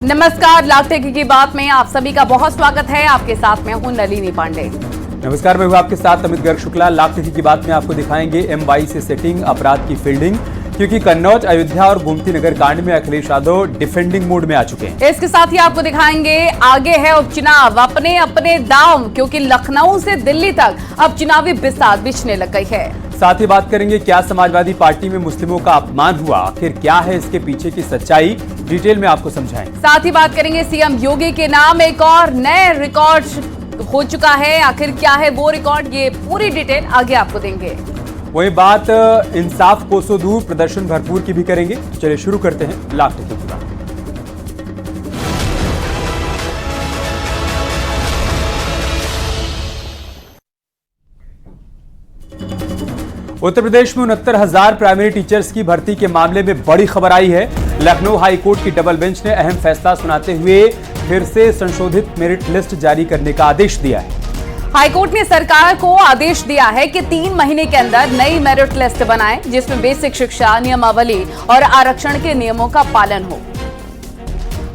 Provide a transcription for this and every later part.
नमस्कार, लाख टेकी की बात में आप सभी का बहुत स्वागत है। आपके साथ मैं हूं नलिनी पांडे। नमस्कार, मैं हूं आपके साथ अमित गर्ग शुक्ला। लाख टेकी की बात में आपको दिखाएंगे M22 से सेटिंग, अपराध की फील्डिंग, क्योंकि कन्नौज, अयोध्या और गोमती नगर कांड में अखिलेश यादव डिफेंडिंग मोड में आ चुके हैं। इसके साथ ही आपको दिखाएंगे आगे है उपचुनाव, अपने अपने दांव, क्योंकि लखनऊ से दिल्ली तक अब चुनावी बिसात बिछने लग गई है। साथ ही बात करेंगे क्या समाजवादी पार्टी में मुस्लिमों का अपमान हुआ, आखिर क्या है इसके पीछे की सच्चाई, डिटेल में आपको समझाएंगे। साथ ही बात करेंगे सीएम योगी के नाम एक और नए रिकॉर्ड हो चुका है, आखिर क्या है वो रिकॉर्ड, ये पूरी डिटेल आगे आपको देंगे। वही बात इंसाफ कोसों दूर प्रदर्शन भरपूर की भी करेंगे। चलिए शुरू करते हैं लाख टेकी की बात। उत्तर प्रदेश में 69,000 प्राइमरी टीचर्स की भर्ती के मामले में बड़ी खबर आई है। लखनऊ हाई कोर्ट की डबल बेंच ने अहम फैसला सुनाते हुए फिर से संशोधित मेरिट लिस्ट जारी करने का आदेश दिया है। हाईकोर्ट ने सरकार को आदेश दिया है कि 3 महीने के अंदर नई मेरिट लिस्ट बनाए, जिसमें बेसिक शिक्षा, नियमावली और आरक्षण के नियमों का पालन हो।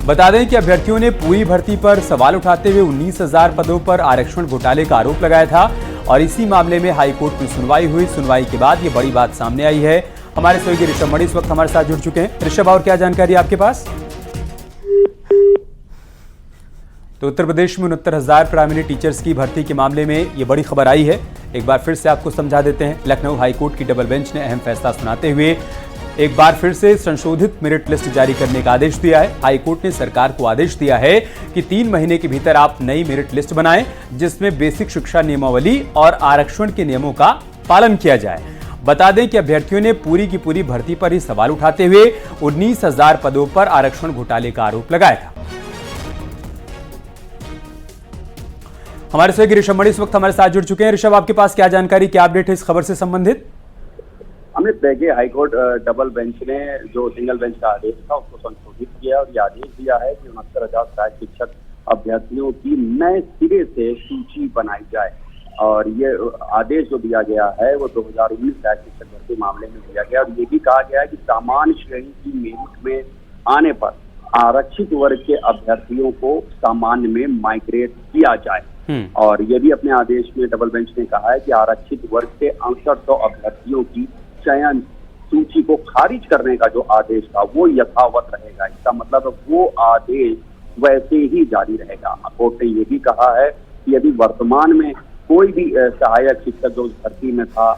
बता दें कि अभ्यर्थियों ने पूरी भर्ती पर सवाल उठाते हुए 19,000 पदों पर आरक्षण घोटाले का आरोप लगाया था और इसी मामले में हाईकोर्ट में सुनवाई हुई। सुनवाई के बाद ये बड़ी बात सामने आई है। हमारे सहयोगी ऋषभ मणि इस वक्त हमारे साथ जुड़ चुके हैं। ऋषभ, और क्या जानकारी आपके पास? तो उत्तर प्रदेश में 69,000 प्राइमरी टीचर्स की भर्ती के मामले में ये बड़ी खबर आई है। एक बार फिर से आपको समझा देते हैं। लखनऊ हाईकोर्ट की डबल बेंच ने अहम फैसला सुनाते हुए एक बार फिर से संशोधित मेरिट लिस्ट जारी करने का आदेश दिया है। हाईकोर्ट ने सरकार को आदेश दिया है कि 3 महीने के भीतर आप नई मेरिट लिस्ट बनाएं, जिसमें बेसिक शिक्षा नियमावली और आरक्षण के नियमों का पालन किया जाए। बता दें कि अभ्यर्थियों ने पूरी की पूरी भर्ती पर ही सवाल उठाते हुए 19,000 पदों पर आरक्षण घोटाले का आरोप लगाया था। हमारे सहयोगी ऋषभ मणि इस वक्त हमारे साथ जुड़ चुके हैं। ऋषभ, आपके पास क्या जानकारी, क्या अपडेट है इस खबर से संबंधित? अमित, देखिए, हाईकोर्ट डबल बेंच ने जो सिंगल बेंच का आदेश था उसको संशोधित किया और ये आदेश दिया है कि 69,000 सहायक शिक्षक अभ्यर्थियों की नए सिरे से सूची बनाई जाए। और ये आदेश जो दिया गया है वो 2019 सहायक शिक्षक भर्ती मामले में दिया गया और ये भी कहा गया है कि सामान्य श्रेणी की मेरिट में आने पर आरक्षित वर्ग के अभ्यर्थियों को सामान्य में माइग्रेट किया जाए। और ये भी अपने आदेश में डबल बेंच ने कहा है कि आरक्षित वर्ग के 6800 अभ्यर्थियों की चयन सूची को खारिज करने का जो आदेश था वो यथावत रहेगा। इसका मतलब वो आदेश वैसे ही जारी रहेगा। कोर्ट ने ये भी कहा है कि यदि वर्तमान में कोई भी सहायक शिक्षक जो भर्ती में था,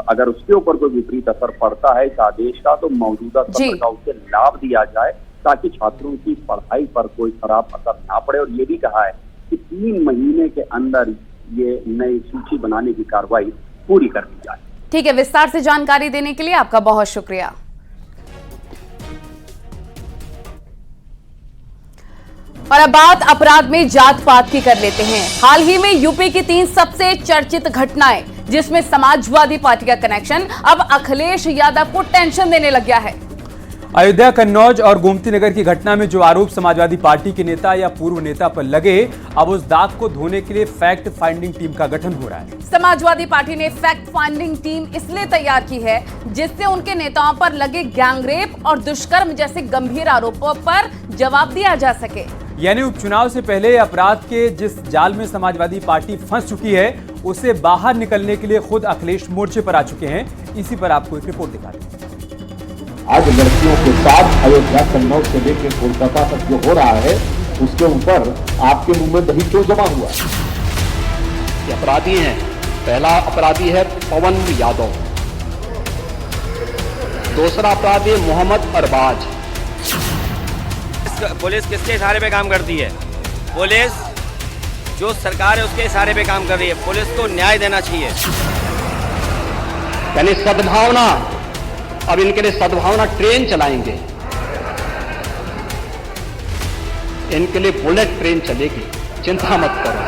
अगर उसके ऊपर कोई विपरीत असर पड़ता है इस आदेश का, तो मौजूदा सत्र का उसे लाभ दिया जाए ताकि छात्रों की पढ़ाई पर कोई खराब असर ना पड़े। और ये भी कहा है कि 3 महीने के अंदर ये नई सूची बनाने की कार्रवाई पूरी कर दी जाए। ठीक है, विस्तार से जानकारी देने के लिए आपका बहुत शुक्रिया। और अब बात अपराध में जात पात की कर लेते हैं। हाल ही में यूपी की 3 सबसे चर्चित घटनाएं, जिसमें समाजवादी पार्टी का कनेक्शन अब अखिलेश यादव को टेंशन देने लग गया है। अयोध्या, कन्नौज और गोमती नगर की घटना में जो आरोप समाजवादी पार्टी के नेता या पूर्व नेता पर लगे, अब उस दाग को धोने के लिए फैक्ट फाइंडिंग टीम का गठन हो रहा है। समाजवादी पार्टी ने फैक्ट फाइंडिंग टीम इसलिए तैयार की है जिससे उनके नेताओं पर लगे गैंगरेप और दुष्कर्म जैसे गंभीर आरोपों पर जवाब दिया जा सके। यानी उपचुनाव से पहले अपराध के जिस जाल में समाजवादी पार्टी फंस चुकी है, उससे बाहर निकलने के लिए खुद अखिलेश मोर्चे पर आ चुके हैं। इसी पर आपको एक रिपोर्ट दिखाते हैं। आज लड़कियों के साथ अयोध्या, कन्नौज से लेकर कोलकाता तक जो हो रहा है उसके ऊपर आपके मुंह में दही क्यों जमा हुआ? ये अपराधी हैं। पहला अपराधी है पवन यादव, दूसरा अपराधी है मोहम्मद अरबाज। पुलिस किसके इशारे पे काम करती है? पुलिस जो सरकार है उसके इशारे पे काम कर रही है। पुलिस को न्याय देना चाहिए। यानी सद्भावना, अब इनके लिए सद्भावना ट्रेन चलाएंगे, इनके लिए बुलेट ट्रेन चलेगी, चिंता मत करो।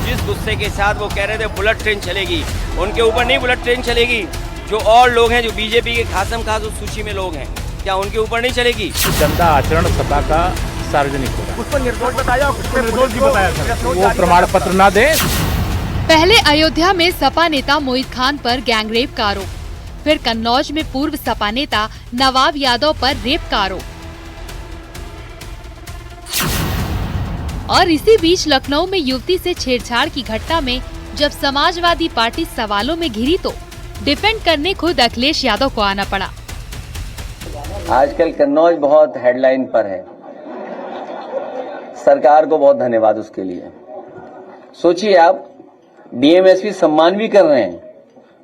जिस गुस्से के साथ वो कह रहे थे बुलेट ट्रेन चलेगी, उनके ऊपर नहीं बुलेट ट्रेन चलेगी। जो और लोग हैं, जो बीजेपी के खासम खास उस सूची में लोग हैं, क्या उनके ऊपर नहीं चलेगी? गंदा आचरण सपा का सार्वजनिक होगा, उस पर निर्दोष बताया, वो प्रमाण पत्र ना दे। पहले अयोध्या में सपा नेता मोहित खान पर गैंगरेप का आरोप, फिर कन्नौज में पूर्व सपा नेता नवाब यादव पर रेप का आरोप। और इसी बीच लखनऊ में युवती से छेड़छाड़ की घटना में जब समाजवादी पार्टी सवालों में घिरी तो डिफेंड करने खुद अखिलेश यादव को आना पड़ा। आजकल कन्नौज बहुत हेडलाइन पर है, सरकार को बहुत धन्यवाद उसके लिए। सोचिए आप, डीएमएसपी सम्मान भी कर रहे हैं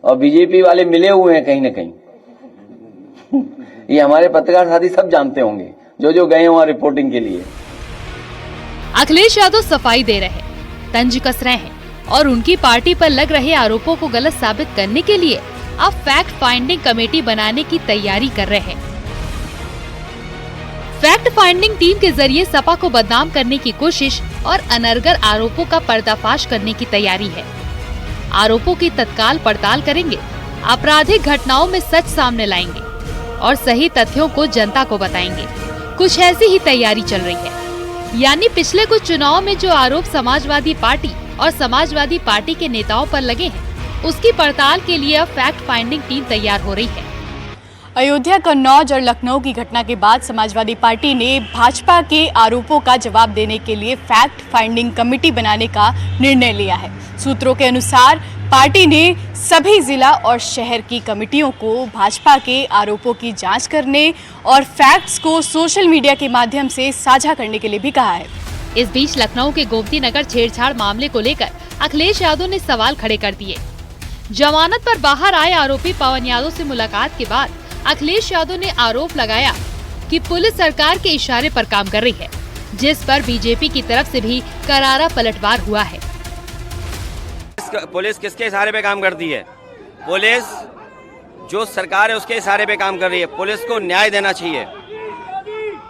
और बीजेपी वाले मिले हुए हैं कहीं न कहीं। ये हमारे पत्रकार साथी सब जानते होंगे जो गए वहां रिपोर्टिंग के लिए। अखिलेश यादव सफाई दे रहे, तंज कस रहे हैं और उनकी पार्टी पर लग रहे आरोपों को गलत साबित करने के लिए अब फैक्ट फाइंडिंग कमेटी बनाने की तैयारी कर रहे हैं। फैक्ट फाइंडिंग टीम के जरिए सपा को बदनाम करने की कोशिश और अनर्गल आरोपों का पर्दाफाश करने की तैयारी है। आरोपों की तत्काल पड़ताल करेंगे, आपराधिक घटनाओं में सच सामने लाएंगे और सही तथ्यों को जनता को बताएंगे। कुछ ऐसी ही तैयारी चल रही है। यानी पिछले कुछ चुनाव में जो आरोप समाजवादी पार्टी और समाजवादी पार्टी के नेताओं पर लगे हैं, उसकी पड़ताल के लिए अब फैक्ट फाइंडिंग टीम तैयार हो रही है। अयोध्या, कन्नौज और लखनऊ की घटना के बाद समाजवादी पार्टी ने भाजपा के आरोपों का जवाब देने के लिए फैक्ट फाइंडिंग कमेटी बनाने का निर्णय लिया है। सूत्रों के अनुसार पार्टी ने सभी जिला और शहर की कमेटियों को भाजपा के आरोपों की जांच करने और फैक्ट्स को सोशल मीडिया के माध्यम से साझा करने के लिए भी कहा है। इस बीच लखनऊ के गोमती नगर छेड़छाड़ मामले को लेकर अखिलेश यादव ने सवाल खड़े कर दिए। जमानत पर बाहर आए आरोपी पवन यादव से मुलाकात के बाद अखिलेश यादव ने आरोप लगाया कि पुलिस सरकार के इशारे पर काम कर रही है, जिस पर बीजेपी की तरफ से भी करारा पलटवार हुआ है। पुलिस किसके इशारे पे काम करती है? पुलिस जो सरकार है उसके इशारे पे काम कर रही है। पुलिस को न्याय देना चाहिए,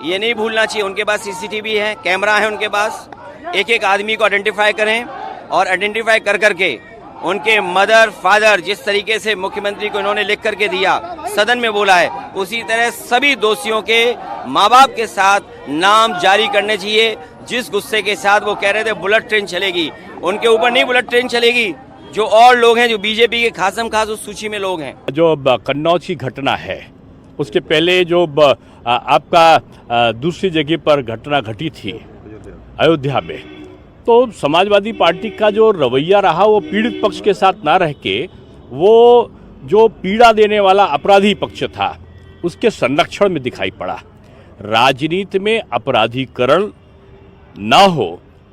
ये नहीं भूलना चाहिए। उनके पास सीसीटीवी है, कैमरा है उनके पास। एक एक आदमी को आइडेंटिफाई करें और आइडेंटिफाई कर करके उनके मदर फादर, जिस तरीके से मुख्यमंत्री को इन्होंने लिख करके दिया, सदन में बोला है, उसी तरह सभी दोषियों के माँ बाप के साथ नाम जारी करने चाहिए। जिस गुस्से के साथ वो कह रहे थे बुलेट ट्रेन चलेगी, उनके ऊपर नहीं बुलेट ट्रेन चलेगी। जो और लोग हैं जो बीजेपी के खासम खास उस सूची में लोग हैं। जो कन्नौज की घटना है, उसके पहले जो आपका दूसरी जगह पर घटना घटी थी अयोध्या में, तो समाजवादी पार्टी का जो रवैया रहा वो पीड़ित पक्ष के साथ ना रह के वो जो पीड़ा देने वाला अपराधी पक्ष था उसके संरक्षण में दिखाई पड़ा। राजनीति में अपराधीकरण ना हो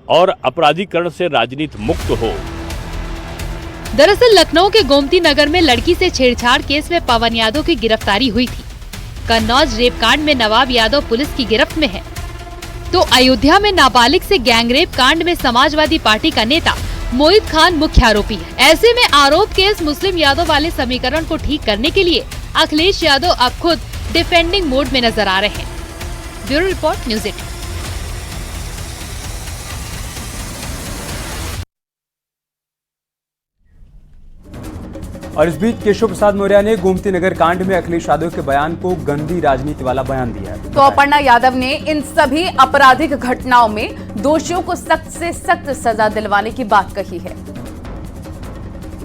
और अपराधीकरण से राजनीति मुक्त हो। दरअसल लखनऊ के गोमती नगर में लड़की से छेड़छाड़ केस में पवन यादव की गिरफ्तारी हुई थी। कन्नौज रेप कांड में नवाब यादव पुलिस की गिरफ्त में है, तो अयोध्या में नाबालिग से गैंगरेप कांड में समाजवादी पार्टी का नेता मोहित खान मुख्य आरोपी है। ऐसे में आरोप केस मुस्लिम यादव वाले समीकरण को ठीक करने के लिए अखिलेश यादव अब खुद डिफेंडिंग मोड में नजर आ रहे हैं। Bureau report, news 18। और इस बीच केशव प्रसाद मौर्य ने गोमती नगर कांड में अखिलेश यादव के बयान को गंदी राजनीति वाला बयान दिया है। तो अपर्णा यादव ने इन सभी आपराधिक घटनाओं में दोषियों को सख्त से सख्त सजा दिलवाने की बात कही है।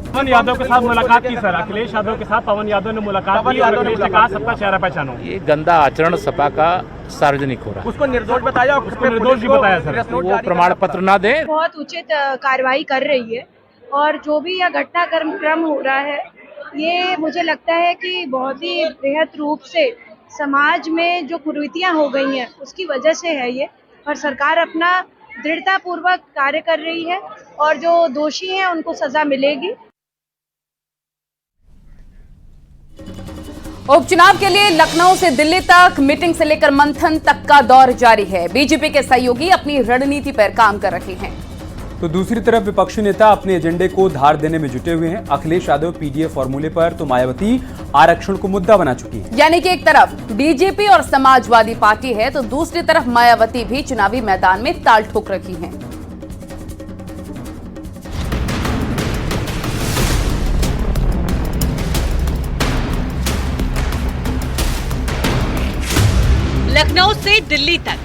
पवन यादव के साथ मुलाकात की सर, अखिलेश यादव के साथ पवन यादव ने मुलाकात की और अखिलेश ने कहा सबका चेहरा पहचानो। ये गंदा आचरण सपा का सार्वजनिक हो रहा है। उसको निर्दोष बताया, उसको निर्दोष भी बताया सर। वो प्रमाण पत्र ना दे। बहुत उचित कार्रवाई कर रही है और जो भी यह घटनाक्रम हो रहा है, ये मुझे लगता है कि बहुत ही बृहद रूप से समाज में जो कुरीतियां हो गई हैं उसकी वजह से है ये, और सरकार अपना दृढ़ता पूर्वक कार्य कर रही है और जो दोषी हैं उनको सजा मिलेगी। उपचुनाव के लिए लखनऊ से दिल्ली तक मीटिंग से लेकर मंथन तक का दौर जारी है। बीजेपी के सहयोगी अपनी रणनीति पर काम कर रहे हैं, तो दूसरी तरफ विपक्षी नेता अपने एजेंडे को धार देने में जुटे हुए हैं। अखिलेश यादव पीडीएफ फॉर्मूले पर तो मायावती आरक्षण को मुद्दा बना चुकी है। यानी कि एक तरफ बीजेपी और समाजवादी पार्टी है तो दूसरी तरफ मायावती भी चुनावी मैदान में ताल ठोक रही हैं। लखनऊ से दिल्ली तक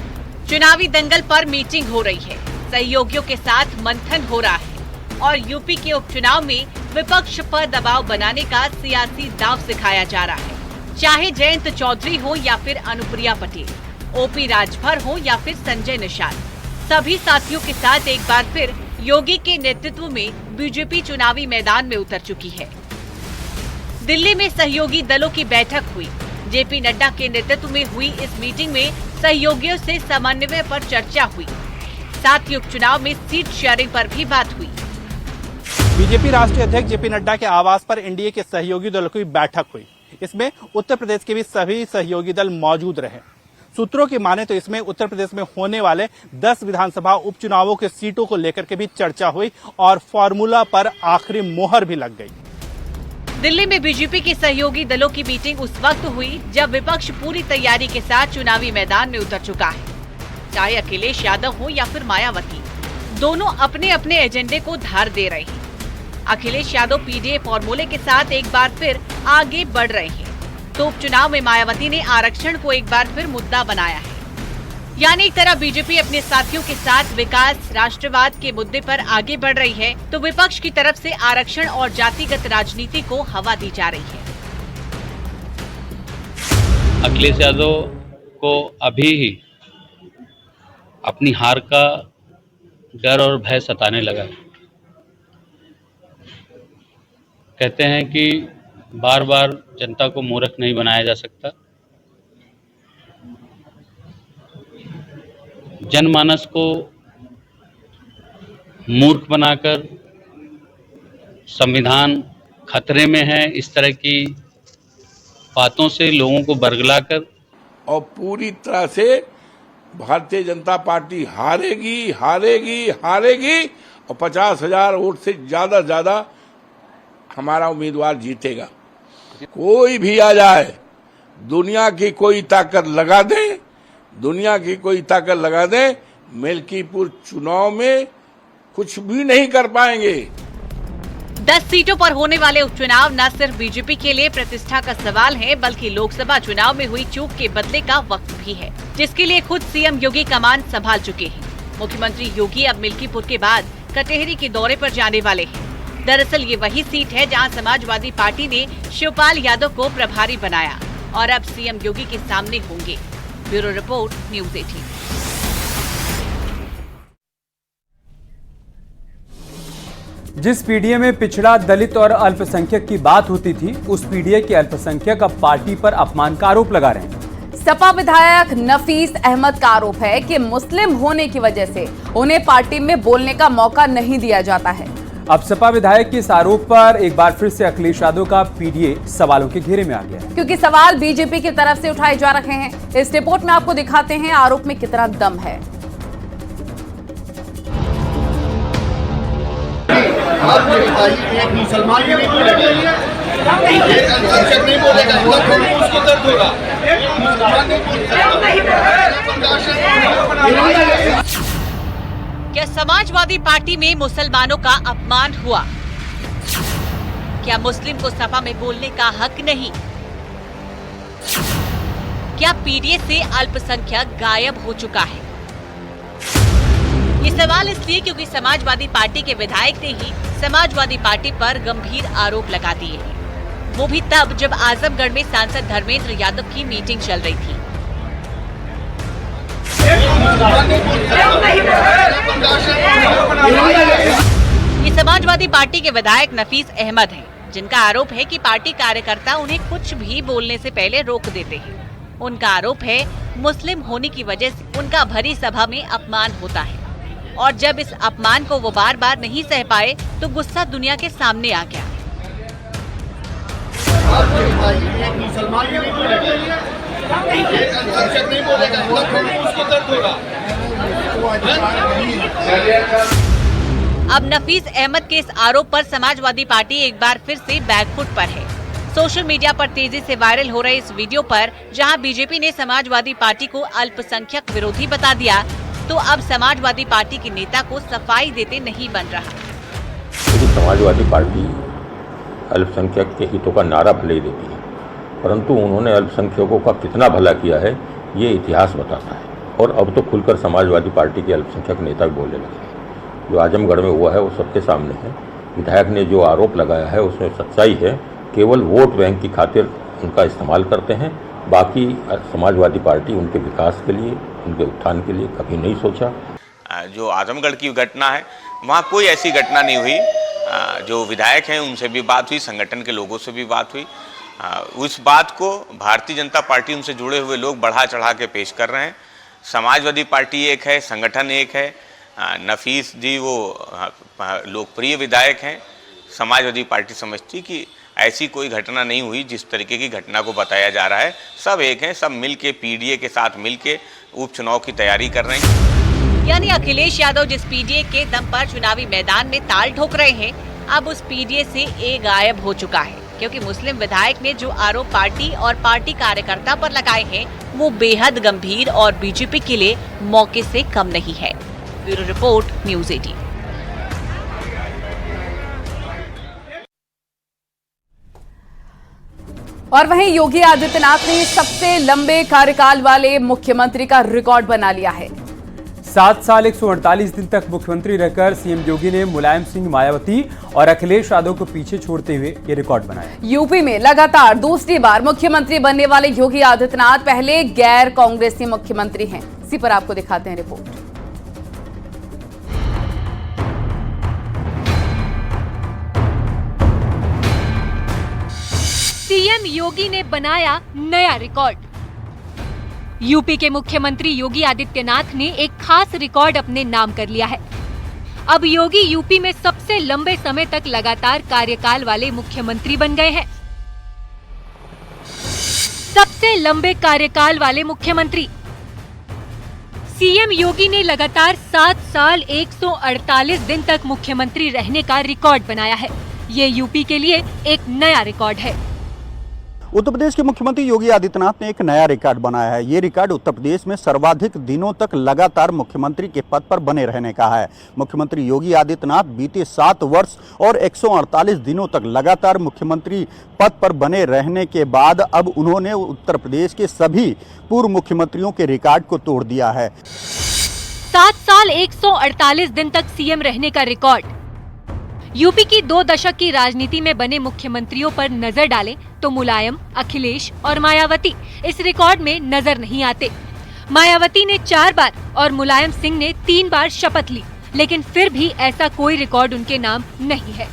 चुनावी दंगल पर मीटिंग हो रही है, सहयोगियों के साथ मंथन हो रहा है और यूपी के उपचुनाव में विपक्ष पर दबाव बनाने का सियासी दांव सिखाया जा रहा है। चाहे जयंत चौधरी हो या फिर अनुप्रिया पटेल, ओपी राजभर हो या फिर संजय निषाद, सभी साथियों के साथ एक बार फिर योगी के नेतृत्व में बीजेपी चुनावी मैदान में उतर चुकी है। दिल्ली में सहयोगी दलों की बैठक हुई। जेपी नड्डा के नेतृत्व में हुई इस मीटिंग में सहयोगियों से समन्वय पर चर्चा हुई। साथ ही उपचुनाव में सीट शेयरिंग पर भी बात हुई। बीजेपी राष्ट्रीय अध्यक्ष जेपी नड्डा के आवास पर एनडीए के सहयोगी दलों की बैठक हुई। इसमें उत्तर प्रदेश के भी सभी सहयोगी दल मौजूद रहे। सूत्रों की माने तो इसमें उत्तर प्रदेश में होने वाले 10 विधानसभा उपचुनावों के सीटों को लेकर के भी चर्चा हुई और फॉर्मूला पर आखिरी मोहर भी लग गई। दिल्ली में बीजेपी के सहयोगी दलों की मीटिंग उस वक्त हुई जब विपक्ष पूरी तैयारी के साथ चुनावी मैदान में उतर चुका है। चाहे अखिलेश यादव हो या फिर मायावती, दोनों अपने अपने एजेंडे को धार दे रहे हैं। अखिलेश यादव पीडीए फॉर्मूले के साथ एक बार फिर आगे बढ़ रहे हैं, तो उपचुनाव में मायावती ने आरक्षण को एक बार फिर मुद्दा बनाया है। यानी एक तरफ बीजेपी अपने साथियों के साथ विकास राष्ट्रवाद के मुद्दे पर आगे बढ़ रही है, तो विपक्ष की तरफ से आरक्षण और जातिगत राजनीति को हवा दी जा रही है। अखिलेश यादव को अभी ही अपनी हार का डर और भय सताने लगा है। कहते हैं कि बार बार जनता को मूर्ख नहीं बनाया जा सकता। जनमानस को मूर्ख बनाकर संविधान खतरे में है, इस तरह की बातों से लोगों को बरगलाकर और पूरी तरह से भारतीय जनता पार्टी हारेगी हारेगी हारेगी और 50,000 वोट से ज्यादा हमारा उम्मीदवार जीतेगा। कोई भी आ जाए, दुनिया की कोई ताकत लगा दे, दुनिया की कोई ताकत लगा दे, मिल्कीपुर चुनाव में कुछ भी नहीं कर पाएंगे। 10 सीटों पर होने वाले उपचुनाव न सिर्फ बीजेपी के लिए प्रतिष्ठा का सवाल है, बल्कि लोकसभा चुनाव में हुई चूक के बदले का वक्त भी है, जिसके लिए खुद सीएम योगी कमान संभाल चुके हैं। मुख्यमंत्री योगी अब मिल्कीपुर के बाद कटेहरी के दौरे पर जाने वाले हैं। दरअसल ये वही सीट है जहां समाजवादी पार्टी ने शिवपाल यादव को प्रभारी बनाया और अब सीएम योगी के सामने होंगे। Bureau report, news 18। जिस पीडीए में पिछड़ा, दलित और अल्पसंख्यक की बात होती थी, उस पीडीए के अल्पसंख्यक अब पार्टी पर अपमान का आरोप लगा रहे हैं। सपा विधायक नफीस अहमद का आरोप है कि मुस्लिम होने की वजह से उन्हें पार्टी में बोलने का मौका नहीं दिया जाता है। अब सपा विधायक के इस आरोप पर एक बार फिर से अखिलेश यादव का पीडीए सवालों के घेरे में आ गया है, क्योंकि सवाल बीजेपी की तरफ से उठाए जा रहे हैं। इस रिपोर्ट में आपको दिखाते हैं आरोप में कितना दम है। आप ये बताइए, एक मुसलमान भी नहीं बोलेगा, नहीं बोलेगा, उसको दर्द होगा। क्या समाजवादी पार्टी में मुसलमानों का अपमान हुआ? क्या मुस्लिम को सपा में बोलने का हक नहीं? क्या पीडीए से अल्पसंख्यक गायब हो चुका है? ये सवाल इसलिए क्योंकि समाजवादी पार्टी के विधायक ने ही समाजवादी पार्टी पर गंभीर आरोप लगा दिए हैं, वो भी तब जब आजमगढ़ में सांसद धर्मेंद्र यादव की मीटिंग चल रही थी। ये समाजवादी पार्टी के विधायक नफीस अहमद हैं, जिनका आरोप है कि पार्टी कार्यकर्ता उन्हें कुछ भी बोलने से पहले रोक देते हैं। उनका आरोप है मुस्लिम होने की वजह से उनका भरी सभा में अपमान होता है, और जब इस अपमान को वो बार बार नहीं सह पाए तो गुस्सा दुनिया के सामने आ गया। मुसलमान भी नहीं बोलेगा, नहीं बोलेगा, उसको दर्द होगा। अब नफीस अहमद के इस आरोप पर समाजवादी पार्टी एक बार फिर से बैकफुट पर है। सोशल मीडिया पर तेजी से वायरल हो रहे इस वीडियो पर जहां बीजेपी ने समाजवादी पार्टी को अल्पसंख्यक विरोधी बता दिया, तो अब समाजवादी पार्टी के नेता को सफाई देते नहीं बन रहा। समाजवादी पार्टी अल्पसंख्यक के हितों का नारा भले ही देती है, परंतु उन्होंने अल्पसंख्यकों का कितना भला किया है ये इतिहास बताता है। और अब तो खुलकर समाजवादी पार्टी के अल्पसंख्यक नेता भी बोलने लगे हैं। जो आजमगढ़ में हुआ है वो सबके सामने है। विधायक ने जो आरोप लगाया है उसमें सच्चाई है। केवल वोट बैंक की खातिर उनका इस्तेमाल करते हैं, बाकी समाजवादी पार्टी उनके विकास के लिए, उनके उत्थान के लिए कभी नहीं सोचा। जो आजमगढ़ की घटना है वहाँ कोई ऐसी घटना नहीं हुई। जो विधायक हैं उनसे भी बात हुई, संगठन के लोगों से भी बात हुई। उस बात को भारतीय जनता पार्टी उनसे जुड़े हुए लोग बढ़ा चढ़ा के पेश कर रहे हैं। समाजवादी पार्टी एक है, संगठन एक है। नफीस जी वो लोकप्रिय विधायक हैं। समाजवादी पार्टी समझती कि ऐसी कोई घटना नहीं हुई जिस तरीके की घटना को बताया जा रहा है। सब एक हैं, सब मिलके पीडीए के साथ मिलके उपचुनाव की तैयारी कर रहे हैं। यानी अखिलेश यादव जिस पीडीए के दम पर चुनावी मैदान में ताल ठोक रहे हैं, अब उस पीडीए से ए गायब हो चुका है, क्योंकि मुस्लिम विधायक ने जो आरोप पार्टी और पार्टी कार्यकर्ता पर लगाए हैं वो बेहद गंभीर और बीजेपी के लिए मौके से कम नहीं है। Bureau report, news 18। और वहीं योगी आदित्यनाथ ने सबसे लंबे कार्यकाल वाले मुख्यमंत्री का रिकॉर्ड बना लिया है। 7 साल 148 दिन तक मुख्यमंत्री रहकर सीएम योगी ने मुलायम सिंह, मायावती और अखिलेश यादव को पीछे छोड़ते हुए ये रिकॉर्ड बनाया। यूपी में लगातार दूसरी बार मुख्यमंत्री बनने वाले योगी आदित्यनाथ पहले गैर कांग्रेसी मुख्यमंत्री हैं। इसी पर आपको दिखाते हैं रिपोर्ट। सीएम योगी ने बनाया नया रिकॉर्ड। यूपी के मुख्यमंत्री योगी आदित्यनाथ ने एक खास रिकॉर्ड अपने नाम कर लिया है। अब योगी यूपी में सबसे लंबे समय तक लगातार कार्यकाल वाले मुख्यमंत्री बन गए हैं। सबसे लंबे कार्यकाल वाले मुख्यमंत्री सीएम योगी ने लगातार 7 साल 148 दिन तक मुख्यमंत्री रहने का रिकॉर्ड बनाया है। ये यूपी के लिए एक नया रिकॉर्ड है। उत्तर प्रदेश के मुख्यमंत्री योगी आदित्यनाथ ने एक नया रिकॉर्ड बनाया है। ये रिकॉर्ड उत्तर प्रदेश में सर्वाधिक दिनों तक लगातार मुख्यमंत्री के पद पर बने रहने का है। मुख्यमंत्री योगी आदित्यनाथ बीते 7 वर्ष और 148 दिनों तक लगातार मुख्यमंत्री पद पर बने रहने के बाद अब उन्होंने उत्तर प्रदेश के सभी पूर्व मुख्यमंत्रियों के रिकॉर्ड को तोड़ दिया है। 7 साल 148 दिन तक सीएम रहने का रिकॉर्ड। यूपी की 2 दशक की राजनीति में बने मुख्यमंत्रियों पर नजर डालें तो मुलायम, अखिलेश और मायावती इस रिकॉर्ड में नजर नहीं आते। मायावती ने 4 बार और मुलायम सिंह ने 3 बार शपथ ली, लेकिन फिर भी ऐसा कोई रिकॉर्ड उनके नाम नहीं है।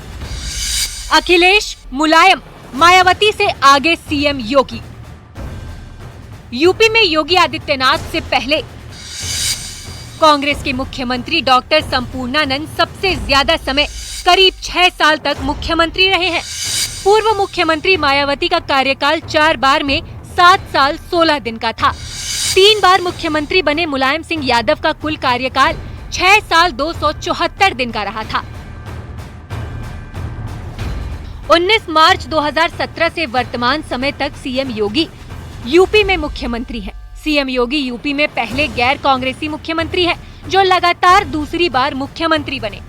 अखिलेश, मुलायम, मायावती से आगे सीएम योगी। यूपी में योगी आदित्यनाथ से पहले कांग्रेस के मुख्यमंत्री डॉक्टर संपूर्णानंद सबसे ज्यादा समय करीब 6 साल तक मुख्यमंत्री रहे हैं। पूर्व मुख्यमंत्री मायावती का कार्यकाल 4 बार में 7 साल 16 दिन का था। 3 बार मुख्यमंत्री बने मुलायम सिंह यादव का कुल कार्यकाल 6 साल 274 दिन का रहा था। 19 मार्च 2017 से वर्तमान समय तक सीएम योगी यूपी में मुख्यमंत्री हैं। सीएम योगी यूपी में पहले गैर कांग्रेसी मुख्यमंत्री हैं, जो लगातार दूसरी बार मुख्यमंत्री बने।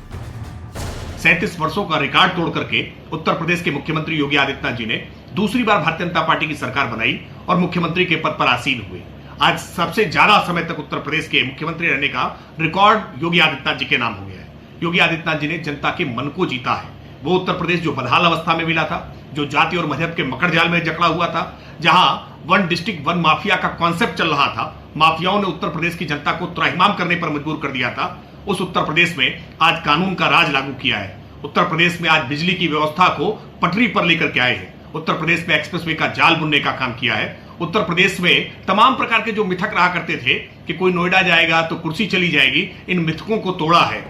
37 वर्षों का रिकॉर्ड तोड़ करके उत्तर प्रदेश के मुख्यमंत्री योगी आदित्यनाथ जी ने दूसरी बार भारतीय जनता पार्टी की सरकार बनाई और मुख्यमंत्री के पद पर आसीन हुए। आज सबसे ज्यादा समय तक उत्तर प्रदेश के मुख्यमंत्री रहने का रिकॉर्ड योगी आदित्यनाथ जी के नाम हो गया है। योगी आदित्यनाथ जी ने जनता के मन को जीता है। वो उत्तर प्रदेश जो बदहाल अवस्था में मिला था, जो जाति और मजहब के मकड़जाल में जकड़ा हुआ था, जहां 1 डिस्ट्रिक्ट 1 माफिया का कॉन्सेप्ट चल रहा था, माफियाओं ने उत्तर प्रदेश की जनता को त्राहिमाम करने पर मजबूर कर दिया था। उस उत्तर प्रदेश में आज कानून का राज लागू किया है। उत्तर प्रदेश में आज बिजली की व्यवस्था को पटरी पर लेकर के आए हैं। उत्तर प्रदेश में एक्सप्रेसवे का जाल बुनने का काम किया है। उत्तर प्रदेश में तमाम प्रकार के जो मिथक रहा करते थे कि कोई नोएडा जाएगा तो कुर्सी चली जाएगी, इन मिथकों को तोड़ा है।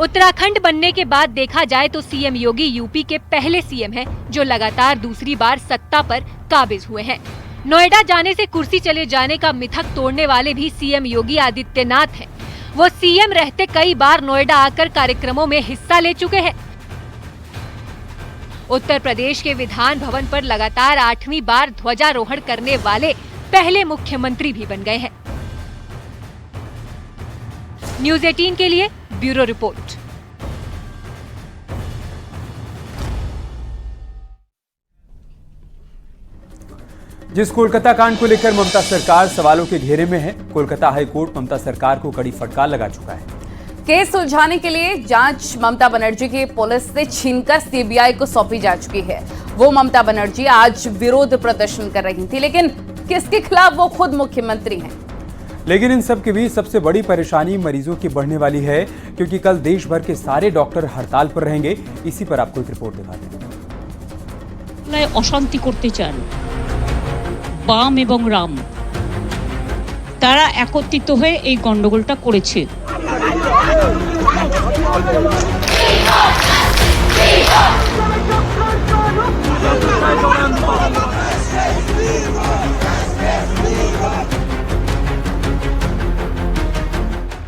उत्तराखंड बनने के बाद देखा जाए तो सीएम योगी यूपी के पहले सीएम हैं, जो लगातार दूसरी बार सत्ता पर काबिज हुए हैं। नोएडा जाने से कुर्सी चले जाने का मिथक तोड़ने वाले भी सीएम योगी आदित्यनाथ हैं। वो सीएम रहते कई बार नोएडा आकर कार्यक्रमों में हिस्सा ले चुके हैं। उत्तर प्रदेश के विधान भवन पर लगातार 8वीं बार ध्वजारोहण करने वाले पहले मुख्यमंत्री भी बन गए हैं। न्यूज़ 18 के लिए ब्यूरो रिपोर्ट। जिस कोलकाता कांड को लेकर ममता सरकार सवालों के घेरे में है, कोलकाता हाईकोर्ट ममता सरकार को कड़ी फटकार लगा चुका है। केस सुलझाने के लिए जांच ममता बनर्जी की पुलिस से छीनकर सीबीआई को सौंपी जा चुकी है। वो ममता बनर्जी आज विरोध प्रदर्शन कर रही थी, लेकिन किसके खिलाफ वो खुद मुख्यमंत्री हैं। लेकिन इन सब के बीच सबसे बड़ी परेशानी मरीजों की बढ़ने वाली है, क्योंकि कल देश भर के सारे डॉक्टर हड़ताल पर रहेंगे। इसी पर आपको एक रिपोर्ट दिखाते हैं। অশান্তি করতে চান বাম এবং রাম, তারা একত্রিত হয়ে এই গন্ডগোলটা করেছে।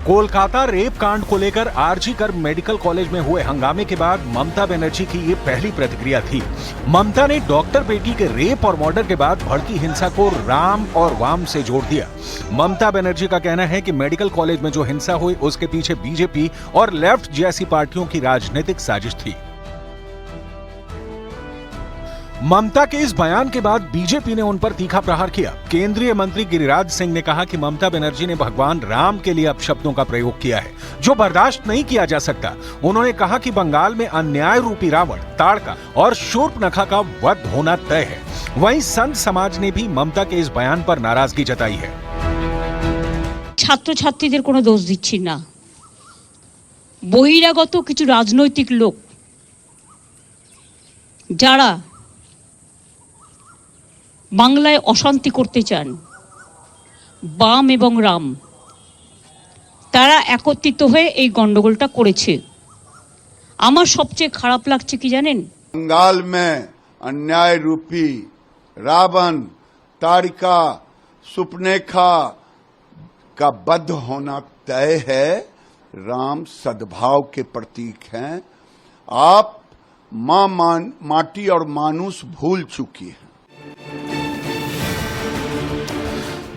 कोलकाता रेप कांड को लेकर आरजी कर मेडिकल कॉलेज में हुए हंगामे के बाद ममता बनर्जी की ये पहली प्रतिक्रिया थी। ममता ने डॉक्टर बेटी के रेप और मर्डर के बाद भड़की हिंसा को राम और वाम से जोड़ दिया। ममता बनर्जी का कहना है कि मेडिकल कॉलेज में जो हिंसा हुई उसके पीछे बीजेपी और लेफ्ट जैसी पार्टियों की राजनीतिक साजिश थी। ममता के इस बयान के बाद बीजेपी ने उन पर तीखा प्रहार किया। केंद्रीय मंत्री गिरिराज सिंह ने कहा कि ममता बनर्जी ने भगवान राम के लिए अपशब्दों का प्रयोग किया है, जो बर्दाश्त नहीं किया जा सकता। उन्होंने कहा कि बंगाल में अन्याय रूपी रावण, ताड़का और शूर्पणखा का वध होना तय है। वहीं संत समाज ने भी ममता के इस बयान पर नाराजगी जताई है। ছাত্র ছাত্রীদের কোনো দোষ দিচ্ছি না, বহিরাগত কিছু রাজনৈতিক লোক যারা বাংলায় অশান্তি করতে চান, বাম এবং রাম, তারা একত্রিত হয়ে এই গন্ডগোলটা করেছে। আমার সবচেয়ে খারাপ লাগছে কি জানেন, बंगाल में अन्याय रूपी रावण, ताड़का, शूर्पणखा का वध होना तय है। राम सद्भाव के प्रतीक हैं। आप माटी और मानुष भूल चुकी है।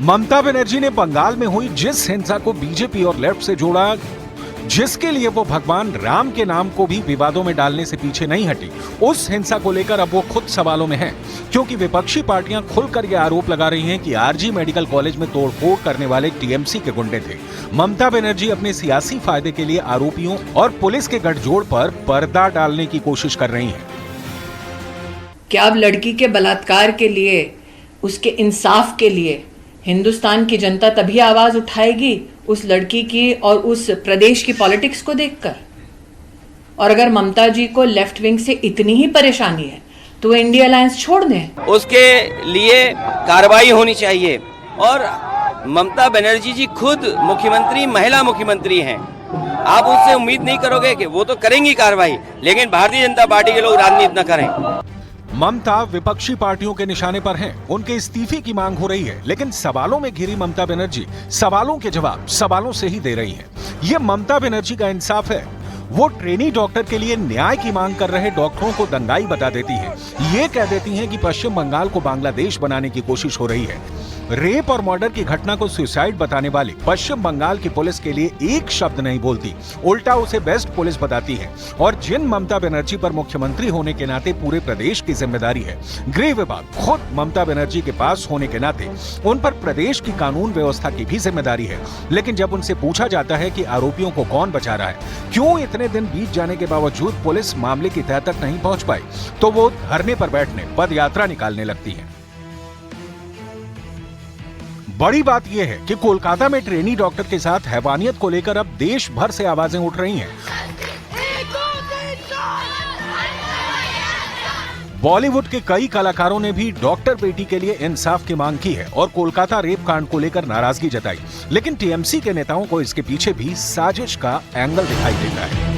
ममता बनर्जी ने बंगाल में हुई जिस हिंसा को बीजेपी और लेफ्ट से जोड़ा, जिसके लिए वो भगवान राम के नाम को भी विवादों में डालने से पीछे नहीं हटी, उस हिंसा को लेकर अब वो खुद सवालों में हैं, क्योंकि विपक्षी पार्टियां खुलकर ये आरोप लगा रही हैं कि आरजी मेडिकल कॉलेज में तोड़फोड़ करने वाले टीएमसी के गुंडे थे। ममता बनर्जी अपने सियासी फायदे के लिए आरोपियों और पुलिस के गठजोड़ पर पर्दा डालने की कोशिश कर रही हैं। क्या अब लड़की के बलात्कार के लिए, उसके इंसाफ के लिए हिंदुस्तान की जनता तभी आवाज उठाएगी उस लड़की की और उस प्रदेश की पॉलिटिक्स को देखकर? और अगर ममता जी को लेफ्ट विंग से इतनी ही परेशानी है तो वो इंडिया अलायंस छोड़ दें। उसके लिए कार्रवाई होनी चाहिए। और ममता बनर्जी जी खुद मुख्यमंत्री, महिला मुख्यमंत्री हैं। आप उससे उम्मीद नहीं करोगे कि वो तो करेंगी कार्रवाई, लेकिन भारतीय जनता पार्टी के लोग राजनीति न करें। ममता विपक्षी पार्टियों के निशाने पर हैं। उनके इस्तीफे की मांग हो रही है, लेकिन सवालों में घिरी ममता बनर्जी सवालों के जवाब सवालों से ही दे रही हैं। ये ममता बनर्जी का इंसाफ है। वो ट्रेनी डॉक्टर के लिए न्याय की मांग कर रहे डॉक्टरों को दंगाई बता देती हैं। ये कह देती हैं कि पश्चिम बंगाल को बांग्लादेश बनाने की कोशिश हो रही है। रेप और मर्डर की घटना को सुसाइड बताने वाली पश्चिम बंगाल की पुलिस के लिए एक शब्द नहीं बोलती, उल्टा उसे बेस्ट पुलिस बताती है। और जिन ममता बनर्जी पर मुख्यमंत्री होने के नाते पूरे प्रदेश की जिम्मेदारी है, गृह विभाग खुद ममता बनर्जी के पास होने के नाते उन पर प्रदेश की कानून व्यवस्था की भी जिम्मेदारी है। लेकिन जब उनसे पूछा जाता है कि आरोपियों को कौन बचा रहा है, क्यों इतने दिन बीत जाने के बावजूद पुलिस मामले की तह तक नहीं पहुंच पाई, तो वो धरने पर बैठने, पद यात्रा निकालने लगती है। बड़ी बात यह है कि कोलकाता में ट्रेनी डॉक्टर के साथ हैवानियत को लेकर अब देश भर से आवाजें उठ रही हैं। बॉलीवुड के कई कलाकारों ने भी डॉक्टर बेटी के लिए इंसाफ की मांग की है और कोलकाता रेप कांड को लेकर नाराजगी जताई। लेकिन टीएमसी के नेताओं को इसके पीछे भी साजिश का एंगल दिखाई देता है।